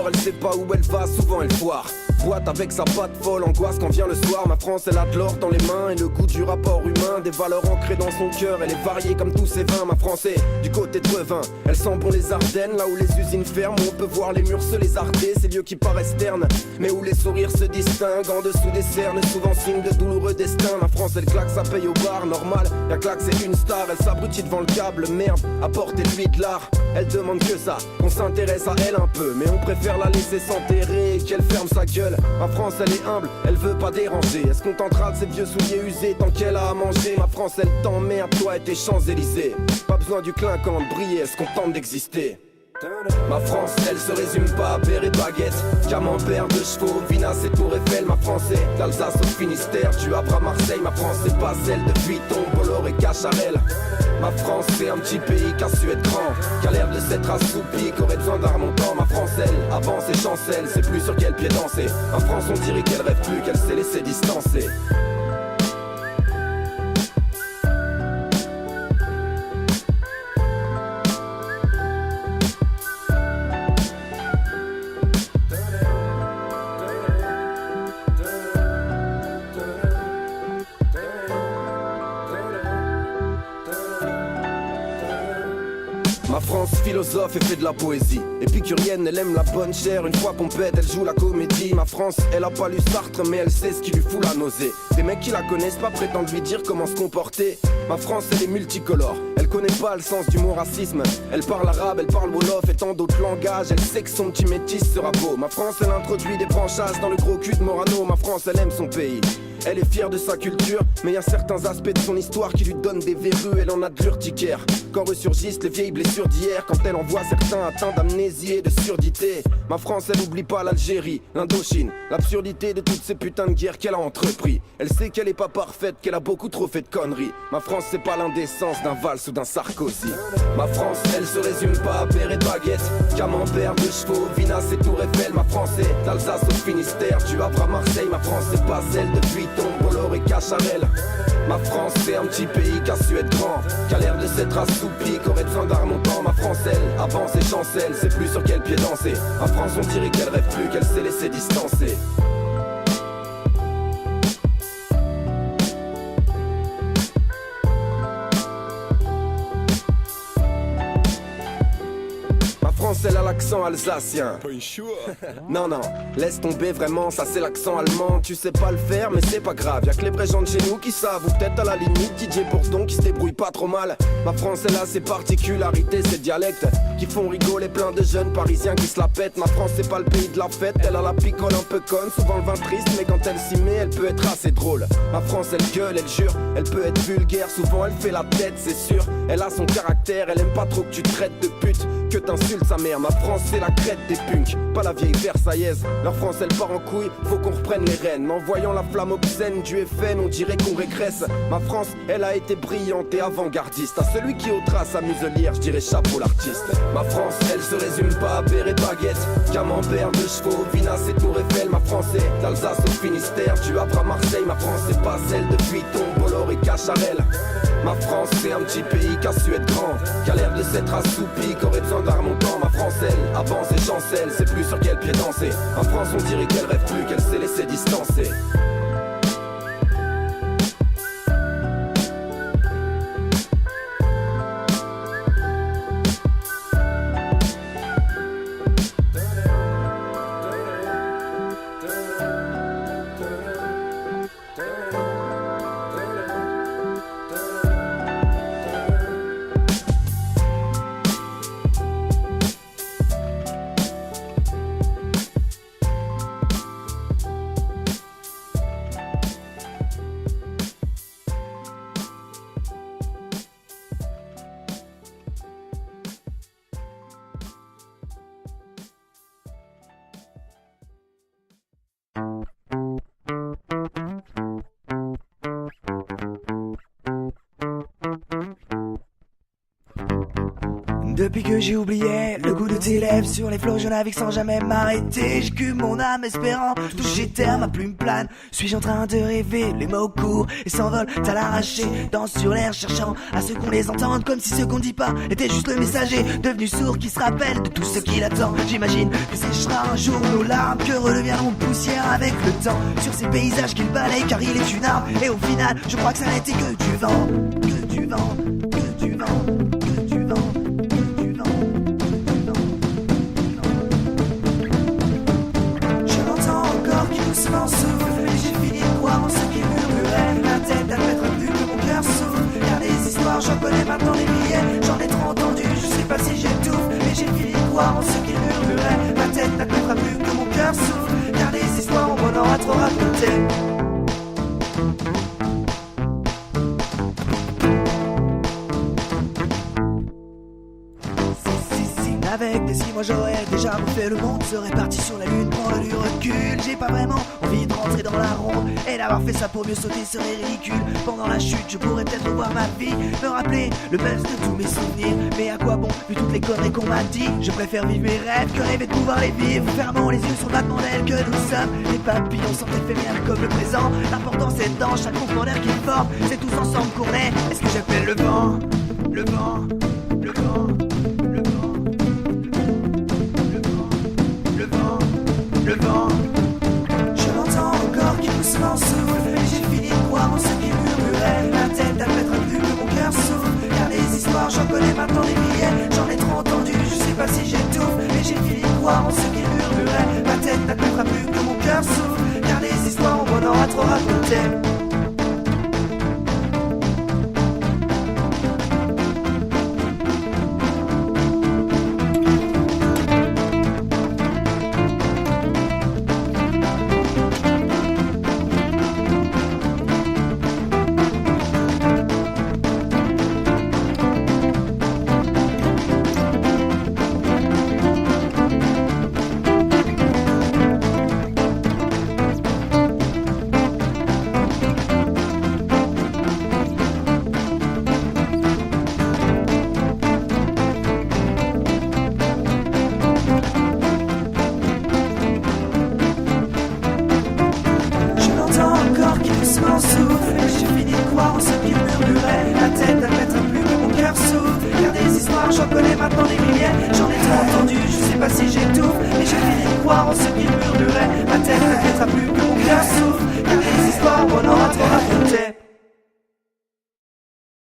dort, elle sait pas où elle va, souvent elle foire. Boîte avec sa patte folle, angoisse quand vient le soir. Ma France, elle a de l'or dans les mains et le goût du rapport humain. Des valeurs ancrées dans son cœur, elle est variée comme tous ses vins. Ma France est du côté de Revin, elle sent bon les Ardennes. Là où les usines ferment, où on peut voir les murs se lézarder. Ces lieux qui paraissent ternes, mais où les sourires se distinguent. En dessous des cernes, souvent signe de douloureux destin. Ma France, elle claque, ça paye au bar, normal. Y'a claque, c'est une star, elle s'abrutit devant le câble. Merde, apportez-lui de l'art. Elle demande que ça, qu'on s'intéresse à elle un peu. Mais on préfère la laisser s'enterrer et qu'elle ferme sa gueule. Ma France elle est humble, elle veut pas déranger. Elle se contentera de ses vieux souliers usés tant qu'elle a à manger. Ma France elle t'emmerde, toi et tes Champs-Élysées. Pas besoin du clinquant de briller, elle se contente d'exister. Ma France, elle se résume pas à père et baguette, camembert, de chevaux, Vinas et Tour Eiffel. Ma France est d'Alsace au Finistère, du Havre à Marseille. Ma France c'est pas celle de Vuitton, Bolloré et Cacharel. Ma France c'est un petit pays qui a su être grand, qui a l'air de s'être assoupi, qui aurait besoin d'un remontant. Ma France elle avance et chancelle, c'est plus sur quel pied danser. Ma France on dirait qu'elle rêve plus, qu'elle s'est laissée distancer. Ma France philosophe et fait de la poésie. Épicurienne, elle aime la bonne chair. Une fois pompette, elle joue la comédie. Ma France, elle a pas lu Sartre, mais elle sait ce qui lui fout la nausée. Des mecs qui la connaissent pas prétendent lui dire comment se comporter. Ma France, elle est multicolore. Elle connaît pas le sens du mot racisme. Elle parle arabe, elle parle wolof et tant d'autres langages. Elle sait que son petit métis sera beau. Ma France, elle introduit des branchages dans le gros cul de Morano. Ma France, elle aime son pays. Elle est fière de sa culture, mais y a certains aspects de son histoire qui lui donnent des verrues. Elle en a de l'urticaire. Quand ressurgissent les vieilles blessures d'hier, quand elle en voit certains atteints d'amnésie et de surdité. Ma France, elle oublie pas l'Algérie, l'Indochine, l'absurdité de toutes ces putains de guerres qu'elle a entrepris. Elle sait qu'elle est pas parfaite, qu'elle a beaucoup trop fait de conneries. Ma France, c'est pas l'indécence d'un Valls ou d'un Sarkozy. Ma France, elle se résume pas à père et de baguette, camembert, de chevaux, Vinas et Tour Eiffel. Ma France est d'Alsace au Finistère, du Havre à Marseille. Ma France, c'est pas celle de Vuitton, Bolloré et Cacharel. Ma France, c'est un petit pays qui a su être grand, qui a l'air de s'être assoupi, qui aurait besoin d'un remontant. Ma France, elle avance et chancelle, c'est plus sur quel pied danser. Ma France, on dirait qu'elle rêve plus, qu'elle s'est laissée distancer. France, elle a l'accent alsacien. Non, non, laisse tomber vraiment, ça c'est l'accent allemand. Tu sais pas le faire, mais c'est pas grave. Y'a que les vrais gens de chez nous qui savent, ou peut-être à la limite DJ Bourdon qui se débrouille pas trop mal. Ma France, elle a ses particularités, ses dialectes qui font rigoler plein de jeunes parisiens qui se la pètent. Ma France, c'est pas le pays de la fête, elle a la picole un peu conne, souvent le vin triste, mais quand elle s'y met, elle peut être assez drôle. Ma France, elle gueule, elle jure, elle peut être vulgaire, souvent elle fait la tête, c'est sûr. Elle a son caractère, elle aime pas trop que tu traites de pute, que t'insultes sa mère. Ma France, c'est la crête des punks, pas la vieille versaillaise. Leur France, elle part en couille, faut qu'on reprenne les rênes. En voyant la flamme obscène du FN, on dirait qu'on régresse. Ma France, elle a été brillante et avant-gardiste. À celui qui ôtera sa muselière, je dirais chapeau l'artiste. Ma France, elle se résume pas à père et baguette, camembert, de chevaux, Vinas et Tour Eiffel. Ma France est d'Alsace au Finistère, du Havre à Marseille. Ma France, c'est pas celle de Vuitton, Bolloré et Cacharel. Ma France, c'est un petit pays qui a su être grand, qui a l'air de s'être assoupi, qui aurait besoin d'un remontant. Ma France, elle avance et chancelle, c'est plus sur quel pied danser. Ma France, on dirait qu'elle rêve plus, qu'elle s'est laissée distancer. Depuis que j'ai oublié le goût de tes lèvres sur les flots, je navigue sans jamais m'arrêter. J'écume mon âme espérant toucher terre, ma plume plane. Suis-je en train de rêver? Les mots courent et s'envolent à l'arraché. Danse sur l'air cherchant à ce qu'on les entende, comme si ce qu'on dit pas était juste le messager devenu sourd qui se rappelle de tout ce qu'il attend. J'imagine que séchera un jour nos larmes, que redeviendront poussière avec le temps sur ces paysages qu'il balaye, car il est une arme. Et au final, je crois que ça n'était que du vent, que du vent, que du vent, que du vent. Doucement souffle, et j'ai fini de croire en ce qu'il murmurait. Ma tête admettra plus que mon cœur souffle, car les histoires j'en connais maintenant des milliers. J'en ai trop entendu, je sais pas si j'étouffe, mais j'ai fini de croire en ce qu'il murmurait. Ma tête n'admettra plus que mon cœur souffle, car les histoires on m'en aura trop raconté. Avec des si moi j'aurais déjà refait le monde, serais parti sur la lune, prendre du recul. J'ai pas vraiment envie de rentrer dans la ronde, et d'avoir fait ça pour mieux sauter serait ridicule. Pendant la chute je pourrais peut-être revoir ma vie, me rappeler le buzz de tous mes souvenirs. Mais à quoi bon, vu toutes les conneries qu'on m'a dit? Je préfère vivre mes rêves que rêver de pouvoir les vivre. Fermons les yeux sur le battement d'aile que nous sommes. Les papillons sont éphémères comme le présent. L'important c'est dans chaque mouvement d'air qui forme. C'est tous ensemble qu'on est, est-ce que j'appelle le vent? Le vent, le vent, le vent. Le vent, je l'entends encore qui doucement souffle, et j'ai fini de croire en ce qu'il murmurait. Ma tête n'admettra plus que mon cœur souffle, car les histoires j'en connais maintenant des milliers. J'en ai trop entendu, je sais pas si j'étouffe, mais j'ai fini de croire en ce qu'il murmurait. Ma tête n'admettra plus que mon cœur souffle, car les histoires on m'en aura trop raconté. Et j'ai fini de croire en ce qu'il murmurait. La tête n'admettra plus que mon cœur souffle, car des histoires j'en connais maintenant des milliers. J'en ai trop entendu, je sais pas si j'étouffe, mais j'ai fini de croire en ce qu'il murmurait. Ma tête